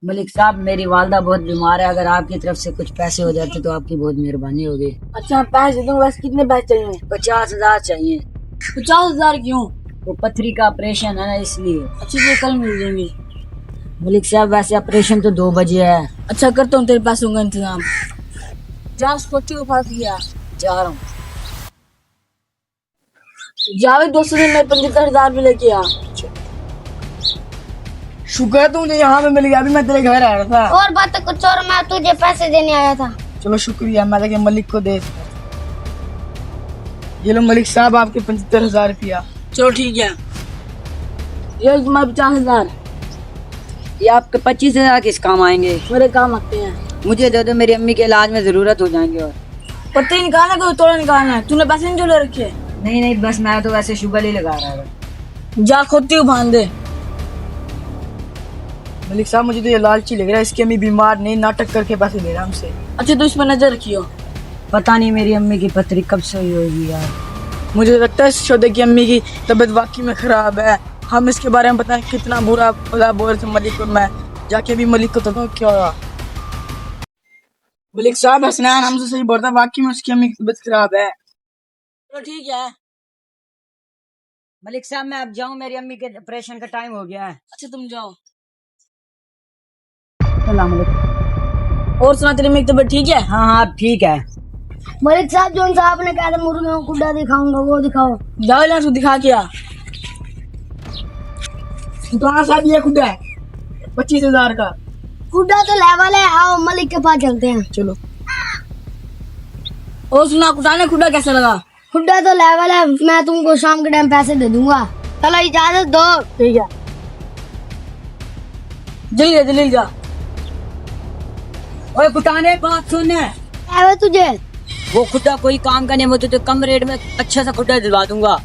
मलिक साहब, मेरी वालदा बहुत बीमार है। अगर आपकी तरफ से कुछ पैसे हो जाते तो आपकी बहुत मेहरबानी होगी। अच्छा पैसे दूंगा, बस कितने पैसे चाहिए? 50,000 चाहिए। 50,000 क्यों? वो पथरी का ऑपरेशन है ना, इसलिए। अच्छी तो कल मिल जाएंगे। मलिक साहब, वैसे ऑपरेशन तो 2 बजे है। अच्छा करता हूँ तेरे पैसों का इंतजाम। जा स्कूटी को फास लिया। जा रहा हूँ। जावेद दोस्तों ने 75,000 भी लेके आ। शुक्र है तुझे यहाँ पे मिल गया, अभी मैं तेरे घर आ रहा था। और बात कुछ और, मैं तुझे पैसे देने आया था। चलो शुक्रिया, मैं लगे मलिक को दे। ये लो मलिक साहब, आपके 75,000 रुपया। चलो ठीक है। ये तुम्हारे 50,000 ये आपके 25,000 किस काम आएंगे? मेरे काम आते हैं। मुझे दे दो, मेरी अम्मी के इलाज में जरूरत हो जाएंगे। और पत्ते निकालना कोई तोड़ा निकालना है? तूने पैसे नहीं जो ले रखे? नहीं नहीं, बस मैं तो वैसे शुगर ही लगा रहा था। जा खोती बांध दे। मलिक साहब मुझे तो ये लालची लग रहा है, इसकी अम्मी बीमार नहीं, नाटक करके पैसे ले रहा है हमसे। अच्छा तो इस पर नजर रखियो। पता नहीं मेरी अम्मी की पथरी कब से हुई होगी यार। मुझे लगता है इस शोदे की अम्मी की तबीयत वाकई में खराब है। हम इसके बारे में बताएं कितना बुरा भला बोल रहे थे मलिक और मैं। जाके अभी मलिक को तो क्या हुआ। मलिक साहब हसनैन हमसे सही बोलता है, वाकई में उसकी अम्मी की तबीयत खराब है। तो ठीक है। मलिक साहब, मैं अब जाऊं, मेरी अम्मी के ऑपरेशन का टाइम हो गया है। अच्छा तुम जाओ। अस्सलाम वालेकुम। और सुना, तेरी अम्मी की तबीयत ठीक है? हाँ हाँ, ठीक है। मलिक साहब जो साहब ने कहा था मुर्गियों को कुड्डा दिखाऊंगा, वो दिखाओ। जाओ इलाज को दिखा के आ। तो साहब ये खुदा है 25,000 का। कुड्डा तो लेवल है, आओ मलिक के पास चलते हैं। चलो। और सुना, कुटाने खुदा कैसा लगा? कुड्डा तो लेवल है, मैं तुमको शाम के टाइम पैसे दे दूंगा। चलो इजाजत दो। ठीक है, जल्दी जा। ओए कुटाने, बात सुन। है तुझे वो खुदा कोई काम का नहीं, वो तुझे कम रेट में अच्छा सा खुदा दिलवा दूंगा।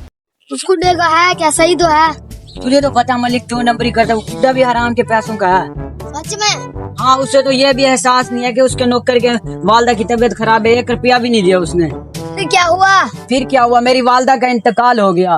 उस कुड्डे का है क्या? सही तो है। तुझे तो पता मलिक 2 नंबरी करता, वो खुदा भी हराम के पैसों का है। सच में? हाँ, उसे तो ये भी एहसास नहीं है कि उसके नौकर के वालदा की तबीयत खराब है। 1 रुपया भी नहीं दिया उसने। फिर क्या हुआ? फिर क्या हुआ, मेरी वालदा का इंतकाल हो गया।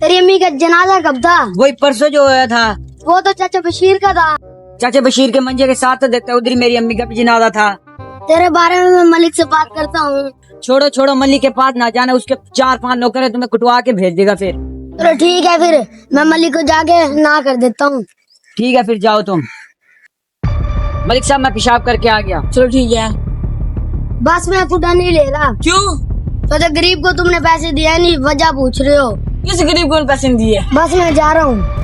तेरी अम्मी का जनाजा कब था? वही परसों जो होया था। वो तो चाचा बशीर का था। चाचा बशीर के मंजे के साथ तो देखता, उधर ही मेरी अम्मी का भी जनाजा था। तेरे बारे में मैं मलिक से बात करता हूँ। छोड़ो छोड़ो, मलिक के पास ना जाना, उसके 4-5 नौकर है, तुम्हें कुटवा के भेज देगा। फिर चलो ठीक है, फिर मैं मलिक को जाके ना कर देता हूँ। ठीक है, फिर जाओ तुम। मलिक साहब, मैं पेशाब करके आ गया। चलो ठीक है। बस मैं खुदा नहीं ले रहा। क्यों? तो गरीब को तुमने पैसे दिया नहीं, वजह पूछ रहे हो। किस गरीब को पैसे नहीं दिए? बस मैं जा रहा हूँ।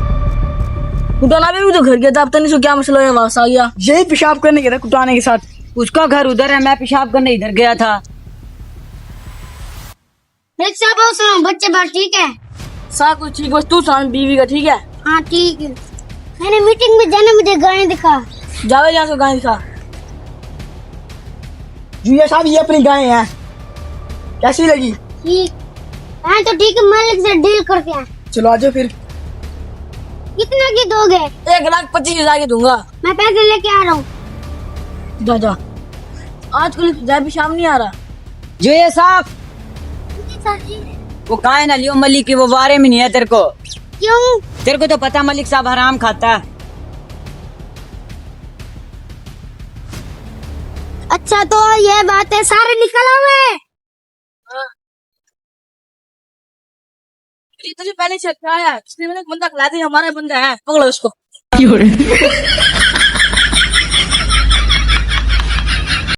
कुटाना भी तो घर गया था, अब तक नहीं क्या मसला है, वापस आ गया। यही पेशाब करने गया था कुटाने के साथ। उसका घर उधर है, मैं पेशाब करने इधर गया था। मलिक साहब और सुनो, बच्चे बात ठीक है? सब कुछ ठीक, बस तू सामने बीवी का ठीक है? हाँ ठीक है। मैंने मीटिंग में जाने, मुझे गाय दिखा। जावे यहाँ से गाय दिखा। जुया साहब ये अपनी गाय है, कैसी लगी? ठीक है, तो ठीक है, मलिक से डील करते हैं। चलो आ जाओ फिर। कितना की दोगे? 1,25,000 की दूंगा। मैं पैसे लेके आ रहा हूँ। जा। आजकल जाए भी शाम नहीं आ रहा। जो ये साहब, वो कहा है ना लियो मलिक की, वो बारे में नहीं है तेरे को। क्यों? तेरे को तो पता मलिक साहब हराम खाता है। अच्छा तो ये बात है, सारे निकल आवे। तुझे पहले से क्या आया? इसने मैंने बंदा खिला दिया, हमारा बंदा है, पकड़ो उसको।